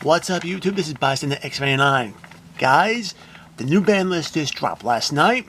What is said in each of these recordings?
What's up, YouTube? This is Bystander X99. Guys, the new ban list just dropped last night.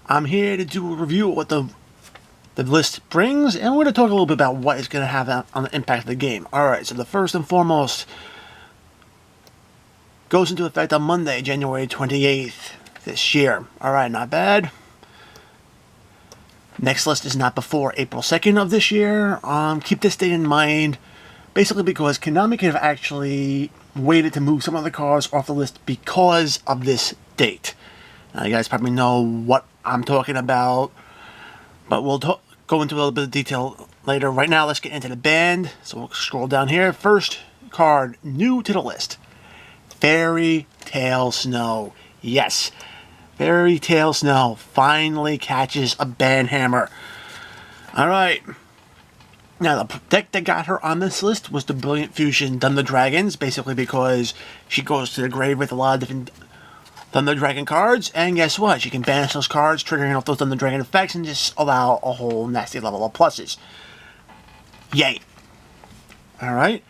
I'm here to do a review of what the list brings, and we're going to talk a little bit about what it's going to have on the impact of the game. Alright, so the first and foremost goes into effect on Monday, January 28th this year. Alright, not bad. Next list is not before April 2nd of this year. Keep this date in mind. Basically because Konami could have actually waited to move some of the cards off the list because of this date. Now, you guys probably know what I'm talking about, but we'll go into a little bit of detail later. Right now, let's get into the band. So we'll scroll down here. First card new to the list. Fairy Tale Snow. Yes, Fairy Tale Snow finally catches a ban hammer. Alright. Now, the deck that got her on this list was the Brilliant Fusion Thunder Dragons, basically because she goes to the grave with a lot of different Thunder Dragon cards, and guess what? She can banish those cards, triggering off those Thunder Dragon effects, and just allow a whole nasty level of pluses. Yay! Alright.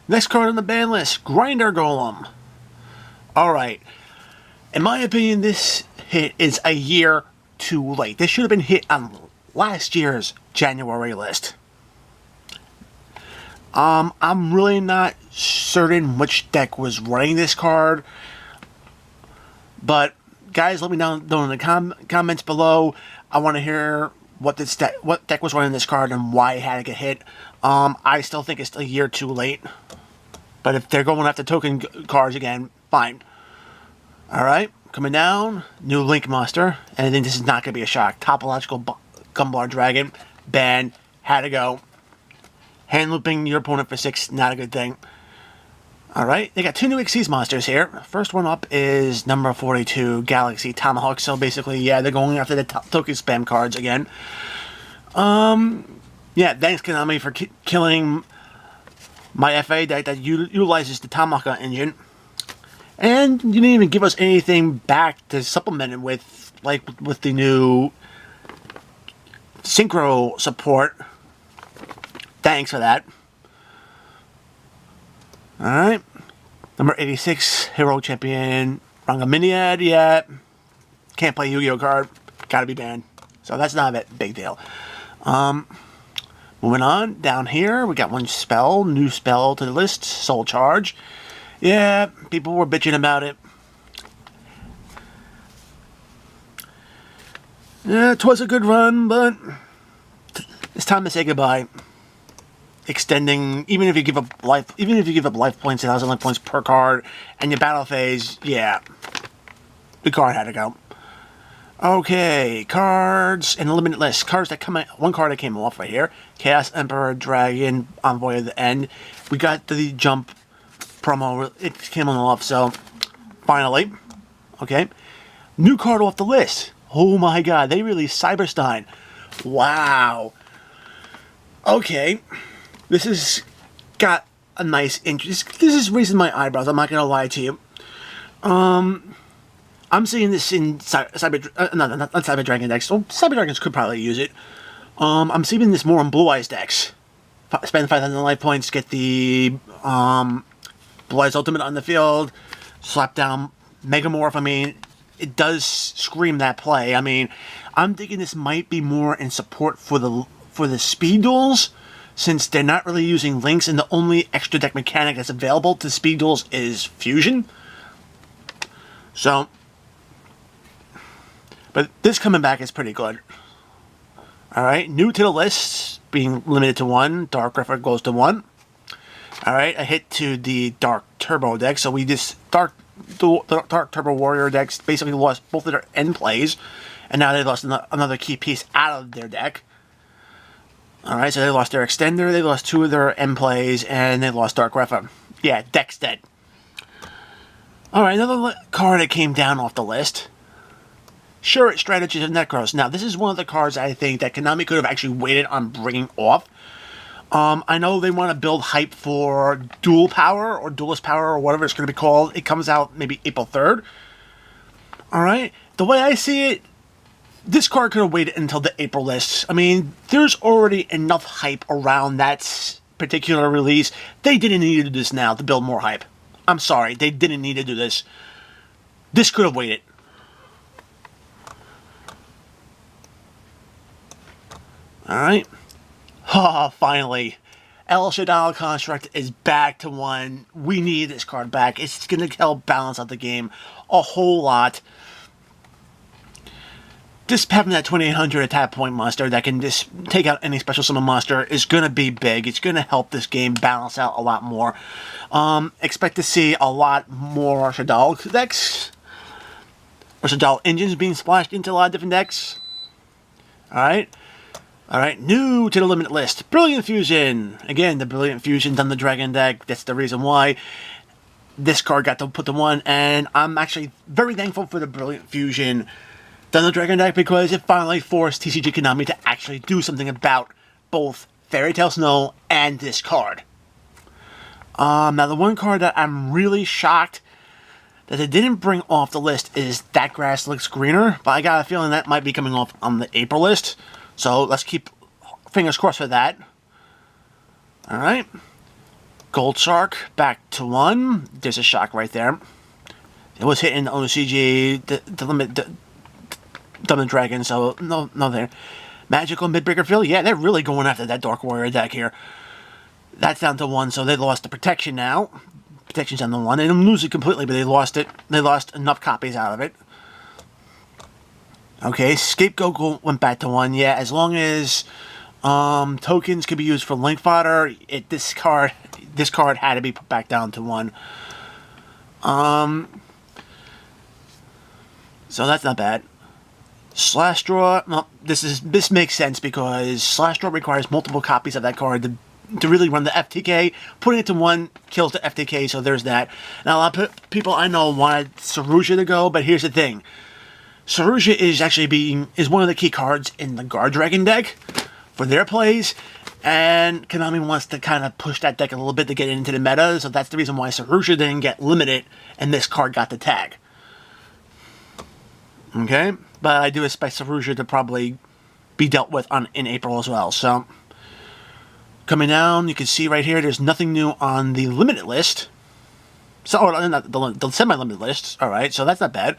Next card on the ban list, Grinder Golem. Alright. In my opinion, this hit is a year too late. This should have been hit on last year's January list. I'm really not certain which deck was running this card, but guys, let me know in the comments below. I want to hear what deck was running this card and why it had to get hit. I still think it's a year too late, but if they're going after token cards again, fine. Alright, coming down, new Link Monster, and I think this is not going to be a shock. Topological Gumblar Dragon, ban, had to go. Hand looping your opponent for 6, not a good thing. Alright, they got two new Xyz monsters here. First one up is number 42, Galaxy Tomahawk. So basically, yeah, they're going after the token spam cards again. Yeah, thanks Konami for killing my FA deck that utilizes the Tomahawk engine. And you didn't even give us anything back to supplement it with, like with the new Synchro support. Thanks for that. Alright. Number 86, Hero Champion Rangaminiad. Yeah. Can't play Yu-Gi-Oh card. Gotta be banned. So that's not a big deal. Moving on. Down here, we got one spell. New spell to the list. Soul Charge. Yeah, people were bitching about it. Yeah, it was a good run, but it's time to say goodbye. Extending, even if you give up life points, 1,000 life points per card, and your battle phase, yeah, the card had to go. Okay, cards and limited list. Cards that come out, one card that came off right here. Chaos Emperor Dragon Envoy of the End. We got the jump promo. It came on off, so finally, okay. New card off the list. Oh my god, they released Cyberstein. Wow. Okay. This has got a nice interest. This is raising my eyebrows, I'm not going to lie to you. I'm seeing this in not Cyber Dragon decks. Well, Cyber Dragons could probably use it. I'm seeing this more on Blue Eyes decks. Spend 5,000 life points, get the Blue Eyes Ultimate on the field, slap down Megamorph. I mean, it does scream that play. I mean, I'm thinking this might be more in support for the speed duels, since they're not really using links, and the only extra deck mechanic that's available to speed duels is fusion. So, but this coming back is pretty good. Alright, new to the list, being limited to 1, Dark Griffer goes to 1. Alright, a hit to the Dark Turbo deck, so we just Dark Turbo Warrior decks basically lost both of their end plays, and now they lost another key piece out of their deck. Alright, so they lost their extender, they lost 2 of their end plays, and they lost Dark Griffer. Yeah, deck's dead. Alright, another card that came down off the list. Sure, it's Strategies of Necros. Now, this is one of the cards I think that Konami could have actually waited on bringing off. I know they want to build hype for Dual Power, or Duelist Power, or whatever it's going to be called. It comes out maybe April 3rd. Alright, the way I see it, this card could have waited until the April list. I mean, there's already enough hype around that particular release, they didn't need to do this now to build more hype. I'm sorry, they didn't need to do this. This could have waited. Alright. Oh, finally. El Shaddai Construct is back to 1. We need this card back. It's going to help balance out the game a whole lot. Just having that 2800 attack point monster that can just take out any special summon monster is going to be big. It's going to help this game balance out a lot more. Expect to see a lot more Shaddai decks. Or Shaddai engines being splashed into a lot of different decks. Alright. Alright, new to the Limited List. Brilliant Fusion. Again, the Brilliant Fusion Thunder Dragon deck. That's the reason why this card got to put to 1. And I'm actually very thankful for the Brilliant Fusion Thunder Dragon deck because it finally forced TCG Konami to actually do something about both Fairy Tail Snow and this card. Now, the one card that I'm really shocked that they didn't bring off the list is That Grass Looks Greener. But I got a feeling that might be coming off on the April list. So let's keep fingers crossed for that. Alright. Gold Sark back to 1. There's a shock right there. It was hitting the OCG, the limit, Thunder Dragon, so no there. Magical Midbreaker Field. Yeah, they're really going after that Dark Warrior deck here. That's down to 1, so they lost the protection now. Protection's down to 1. They didn't lose it completely, but they lost it. They lost enough copies out of it. Okay, Scapegoat went back to 1. Yeah, as long as tokens can be used for link fodder, this card had to be put back down to 1. So that's not bad. Slash Draw. Well, this makes sense because Slash Draw requires multiple copies of that card to really run the FTK. Putting it to 1 kills the FTK, so there's that. Now, a lot of people I know wanted Saruja to go, but here's the thing. Saruja is actually one of the key cards in the Guard Dragon deck for their plays, and Konami wants to kind of push that deck a little bit to get into the meta, so that's the reason why Saruja didn't get limited, and this card got the tag. Okay, but I do expect Saruja to probably be dealt with in April as well. So, coming down, you can see right here, there's nothing new on the limited list. So, or not the semi-limited list. Alright, so that's not bad.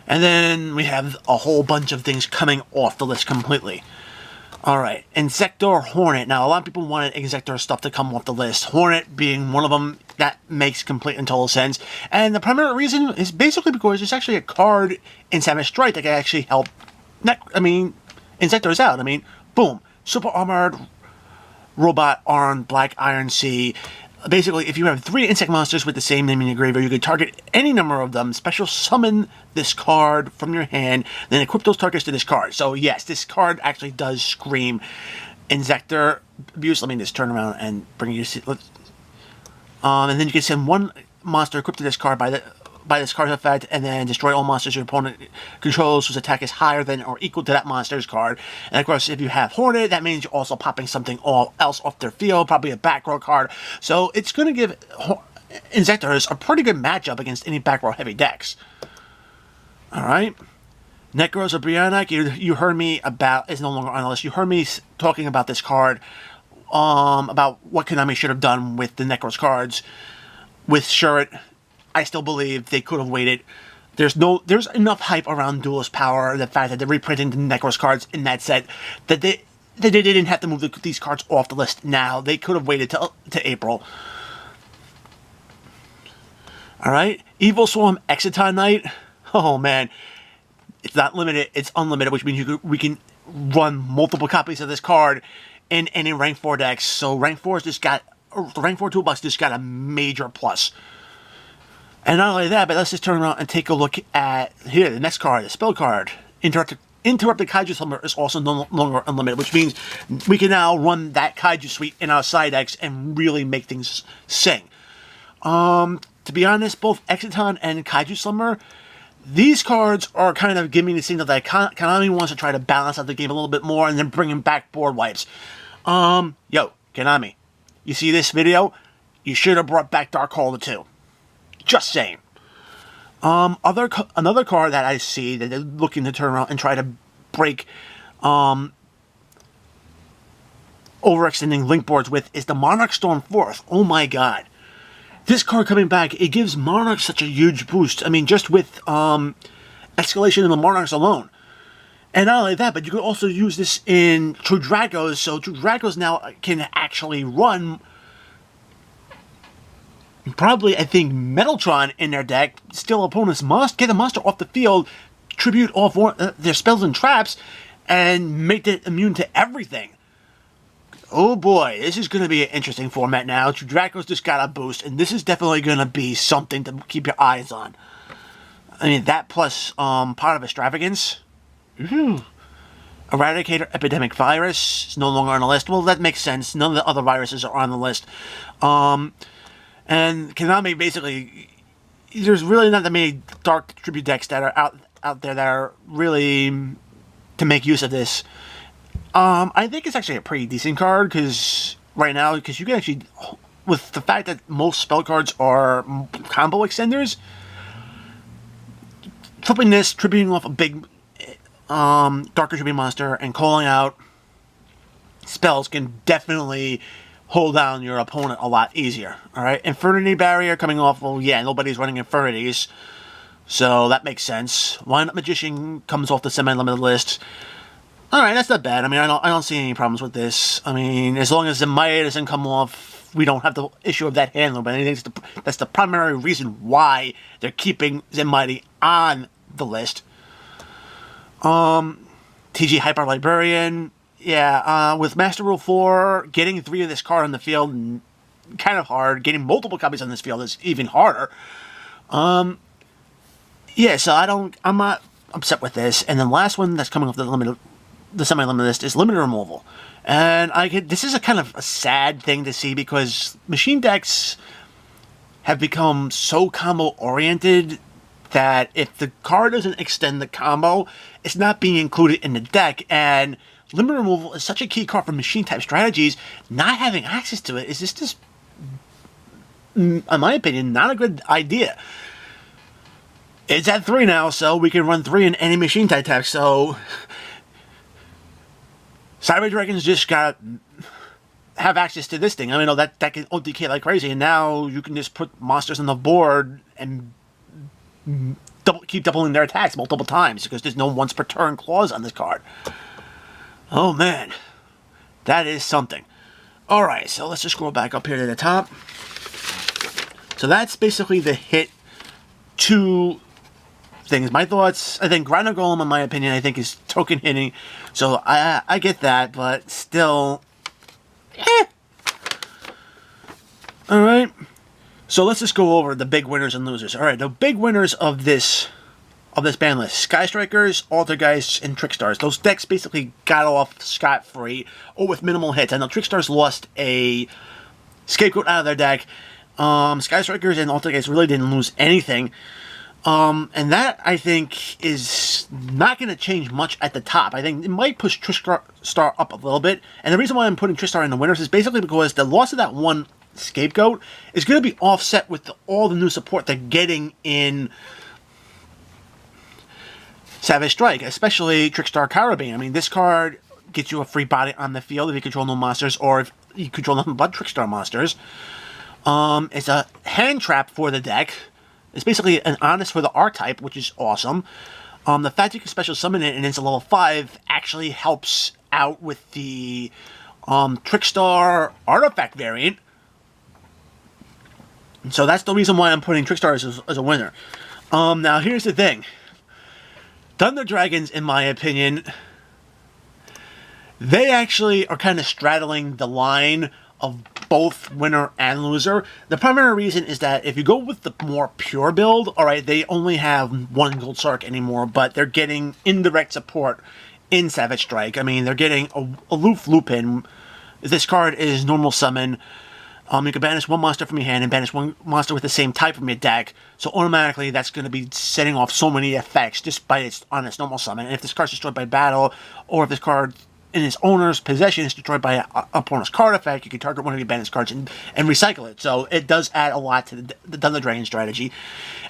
And then we have a whole bunch of things coming off the list completely. Alright, Insector Hornet. Now, a lot of people wanted Insector stuff to come off the list. Hornet being one of them, that makes complete and total sense. And the primary reason is basically because there's actually a card in Savage Strike that can actually help Insectors out. Boom. Super Armored Robot Armed Black Iron Sea. Basically, if you have 3 insect monsters with the same name in your graveyard, you can target any number of them, special summon this card from your hand, then equip those targets to this card. So yes, this card actually does scream Insector abuse. Let me just turn around and bring you to and then you can send 1 monster equipped to this card by this card's effect, and then destroy all monsters your opponent controls whose attack is higher than or equal to that monster's card. And of course, if you have Hornet, that means you're also popping something else off their field, probably a back row card. So it's going to give Insectors a pretty good matchup against any back row heavy decks. Alright. Necros or Brionic, you heard me about, is no longer on the list. You heard me talking about this card, about what Konami should have done with the Necros cards. With Shuret, I still believe they could have waited. There's enough hype around Duelist Power, the fact that they're reprinting the Necros cards in that set, that they didn't have to move these cards off the list now. They could have waited to April. Alright, Evil Swarm Exciton Knight. Oh man, it's not limited, it's unlimited, which means we can run multiple copies of this card in any rank 4 decks. So rank 4's the rank 4 toolbox just got a major plus. And not only that, but let's just turn around and take a look at here, the next card, the spell card. Interrupted Kaiju Summer is also no longer unlimited, which means we can now run that Kaiju suite in our side decks and really make things sing. To be honest, both Exciton and Kaiju Slumber, these cards are kind of giving me the signal that Konami wants to try to balance out the game a little bit more and then bringing back board wipes. Yo, Konami, you see this video? You should have brought back Dark Hollow 2. Just saying. Another card that I see that they're looking to turn around and try to break overextending link boards with is the Monarch Storm 4th. Oh my god. This card coming back, it gives Monarch such a huge boost. I mean, just with escalation in the Monarchs alone. And not only that, but you could also use this in True Dragos, so True Dragos now can actually run probably, I think, Metaltron in their deck. Still, opponents must get a monster off the field, tribute all their spells and traps, and make it immune to everything. Oh boy, this is going to be an interesting format now. True Dragos just got a boost, and this is definitely going to be something to keep your eyes on. I mean, that plus part of Extravagance. Eradicator Epidemic Virus is no longer on the list. Well, that makes sense. None of the other viruses are on the list. And Konami basically, there's really not that many Dark Tribute decks that are out there that are really to make use of this. I think it's actually a pretty decent card because right now, because you can actually, with the fact that most spell cards are combo extenders, flipping this, tributing off a big Darker Tribute monster and calling out spells can definitely hold down your opponent a lot easier. Alright, Infernity Barrier coming off, well, yeah, nobody's running Infinities, so that makes sense. Wind Up Magician comes off the semi-limited list. Alright, that's not bad. I mean, I don't see any problems with this. I mean, as long as the Might doesn't come off, we don't have the issue of that handler, but I think that's the primary reason why they're keeping Zenmighty on the list. TCG Hyper Librarian, yeah, with Master Rule 4, getting 3 of this card on the field, kind of hard. Getting multiple copies on this field is even harder. Yeah, so I'm not upset with this. And then last one that's coming off the semi-limited list is Limited Removal. And this is a kind of a sad thing to see because machine decks have become so combo-oriented that if the card doesn't extend the combo, it's not being included in the deck, and Limit Removal is such a key card for machine-type strategies. Not having access to it is just, in my opinion, not a good idea. It's at 3 now, so we can run 3 in any machine-type deck, so Cyber Dragons just got have access to this thing. I mean, that can OTK like crazy, and now you can just put monsters on the board and keep doubling their attacks multiple times because there's no once per turn clause on this card. Oh man, that is something. Alright, so let's just scroll back up here to the top. So that's basically the hit 2 things. My thoughts, I think Grinding Golem, in my opinion, I think is token hitting. So I get that, but still, Alright. So let's just go over the big winners and losers. Alright, the big winners of this ban list. Sky Strikers, Altergeists, and Trickstars. Those decks basically got off scot-free or with minimal hits. I know Trickstars lost a Scapegoat out of their deck. Sky Strikers and Altergeists really didn't lose anything. And that, I think, is not going to change much at the top. I think it might push Trickstar up a little bit. And the reason why I'm putting Trickstar in the winners is basically because the loss of that one Scapegoat is going to be offset with all the new support they're getting in Savage Strike, especially Trickstar Carabine. I mean, this card gets you a free body on the field if you control no monsters, or if you control nothing but Trickstar monsters. It's a hand trap for the deck. It's basically an Honest for the R-type, which is awesome. The fact you can special summon it and it's a level 5 actually helps out with the Trickstar Artifact variant. So that's the reason why I'm putting Trickstar as a winner. Now here's the thing. Thunder Dragons, in my opinion, they actually are kind of straddling the line of both winner and loser. The primary reason is that if you go with the more pure build, alright, they only have 1 Gold Sark anymore, but they're getting indirect support in Savage Strike. I mean, they're getting Aloof Lupin. This card is normal summon. You can banish 1 monster from your hand and banish 1 monster with the same type from your deck. So automatically that's going to be setting off so many effects just on its normal summon. And if this card's destroyed by battle, or if this card in its owner's possession is destroyed by an opponent's card effect, you can target one of your banished cards and recycle it. So it does add a lot to the Thunder Dragon strategy.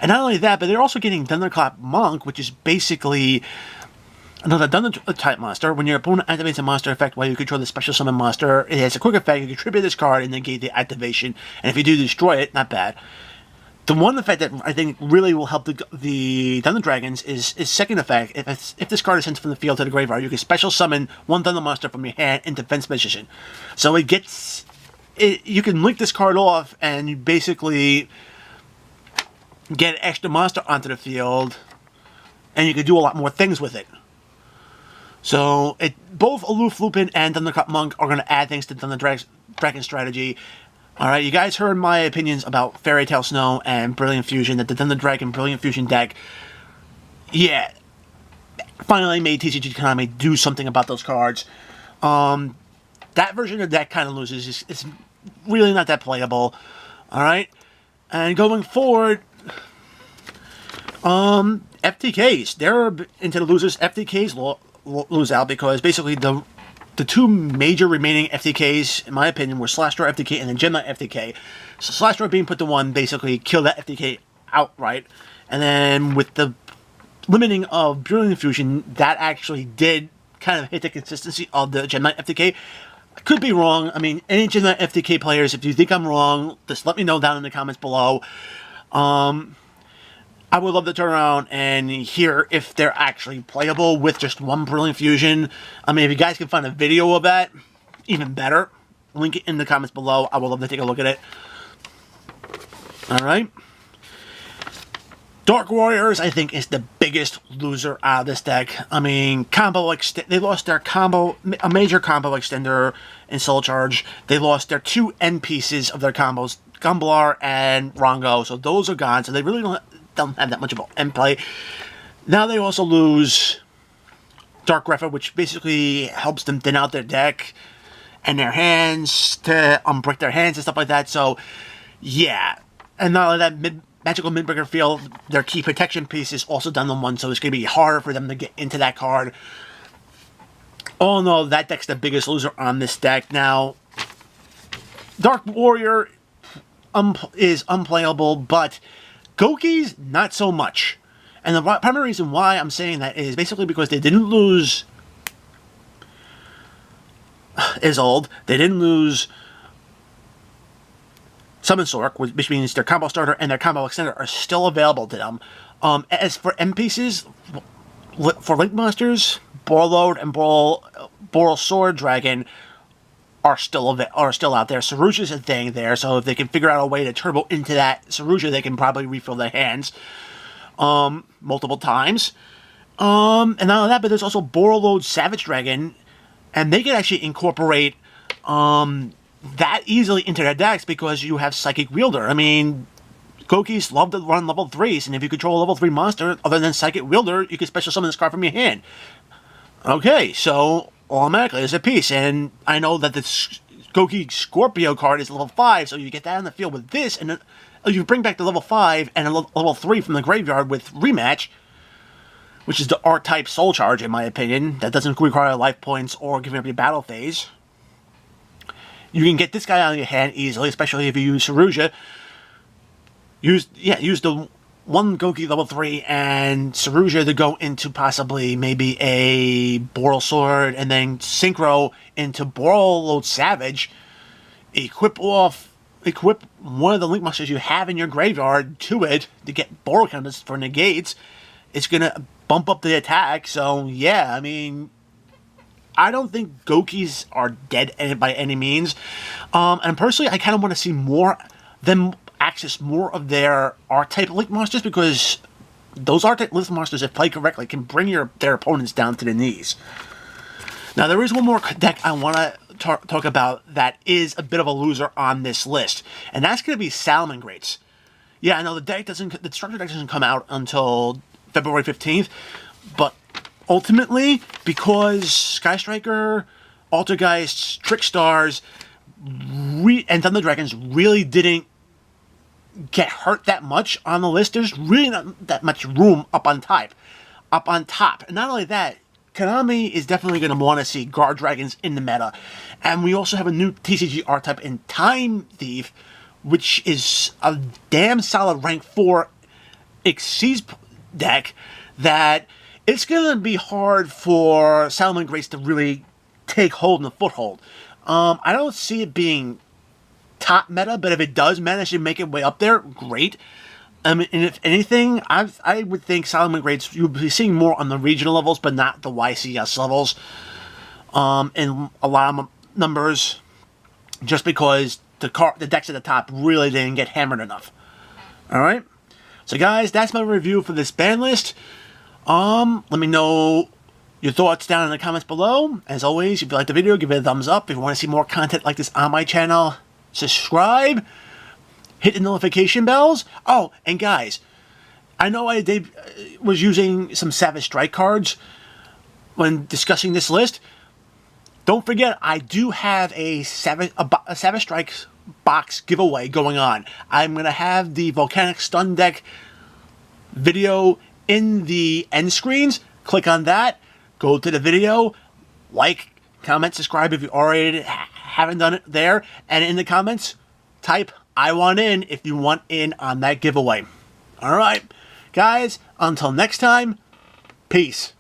And not only that, but they're also getting Thunderclap Monk, which is basically Another Thunderclap monster. When your opponent activates a monster effect while you control the special summon monster, it has a quick effect. You contribute this card and negate the activation. And if you do destroy it, not bad. The one effect that I think really will help the Thunder Dragons is second effect. If this card is sent from the field to the graveyard, you can special summon one Thunder monster from your hand in defense position. So it gets... you can link this card off and you basically get an extra monster onto the field, and you can do a lot more things with it. So both Aloof Lupin and Thunderclap Monk are going to add things to Thunder Dragon strategy. Alright, you guys heard my opinions about Fairy Tail Snow and Brilliant Fusion, that the Thunder Dragon Brilliant Fusion deck, yeah, finally made TCG Konami do something about those cards. That version of the deck kind of loses. It's really not that playable. Alright, and going forward, FTKs, they're into the losers. FTKs lose out because basically the two major remaining FTKs, in my opinion, were Slashdor FTK and the Gemini FTK. So Slashdor being put to one basically killed that FTK outright. And then with the limiting of Brilliant Fusion, that actually did kind of hit the consistency of the Gemini FTK. I could be wrong. I mean, any Gemini FTK players, if you think I'm wrong, just let me know down in the comments below. I would love to turn around and hear if they're actually playable with just one Brilliant Fusion. I mean, if you guys can find a video of that, even better. Link it in the comments below. I would love to take a look at it. Alright. Dark Warriors, I think, is the biggest loser out of this deck. I mean, they lost their a major combo extender in Soul Charge. They lost their two end pieces of their combos, Gumblar and Rongo. So those are gone. So they really don't have that much of an end play. Now they also lose Dark Grepher, which basically helps them thin out their deck and their hands to unbrick their hands and stuff like that. So, yeah. And not only that, Magical Midbreaker Field, their key protection piece is also done on one, so it's going to be harder for them to get into that card. Oh no, that deck's the biggest loser on this deck. Now, Dark Warrior is unplayable, but Goki's not so much. And the primary reason why I'm saying that is basically because they didn't lose Isolde. They didn't lose Summon Sark, which means their combo starter and their combo extender are still available to them. As for end pieces, for Link Monsters, Borlode and Boral Sword Dragon are still out there. Saruja's a thing there, so if they can figure out a way to turbo into that Saruja, they can probably refill their hands multiple times. And not only that, but there's also Borlode Savage Dragon, and they can actually incorporate that easily into their decks because you have Psychic Wielder. I mean, Gokis love to run level 3s, and if you control a level 3 monster other than Psychic Wielder, you can special summon this card from your hand. Okay, so automatically there's a piece, and I know that the Goki Scorpio card is level 5, so you get that on the field with this, and then you bring back the level 5 and a level 3 from the graveyard with Rematch, which is the R-type Soul Charge, in my opinion. That doesn't require life points or giving up your battle phase. You can get this guy out of your hand easily, especially if you use Saruja. Use the one Goki level 3 and Saruja to go into possibly maybe a Boral Sword, and then Synchro into Borlode Savage. Equip one of the Link Monsters you have in your graveyard to it to get Boral counters for negates. It's going to bump up the attack, so yeah, I mean, I don't think Gokis are dead by any means. And personally, I kind of want to see them access more of their R-type Link Monsters, because those R-type Link Monsters, if played correctly, can bring their opponents down to the knees. Now, there is one more deck I want to talk about that is a bit of a loser on this list, and that's going to be Salamangreats. Yeah, I know the structure deck doesn't come out until February 15th, but ultimately, because Sky Striker, Altergeist, Trickstars, and Thunder Dragons really didn't get hurt that much on the list, there's really not that much room up on top. And not only that, Konami is definitely going to want to see Guard Dragons in the meta. And we also have a new TCG R-type in Time Thief, which is a damn solid rank 4 Xyz deck that it's going to be hard for Salomon Grace to really take hold in the foothold. I don't see it being top meta, but if it does manage to make it way up there, great. And if anything, I would think Salomon Grace, you'll be seeing more on the regional levels, but not the YCS levels. In a lot of numbers, just because the decks at the top really didn't get hammered enough. Alright? So guys, that's my review for this ban list. Let me know your thoughts down in the comments below. As always, if you like the video, give it a thumbs up. If you want to see more content like this on my channel, subscribe. Hit the notification bells. Oh, and guys, I know I was using some Savage Strike cards when discussing this list. Don't forget, I do have a Savage Strike box giveaway going on. I'm going to have the Volcanic Stun deck video in the end screens. Click on that. Go to the video. Like, comment, subscribe if you already haven't done it there. And in the comments, type I want in if you want in on that giveaway. Alright, guys, until next time, peace.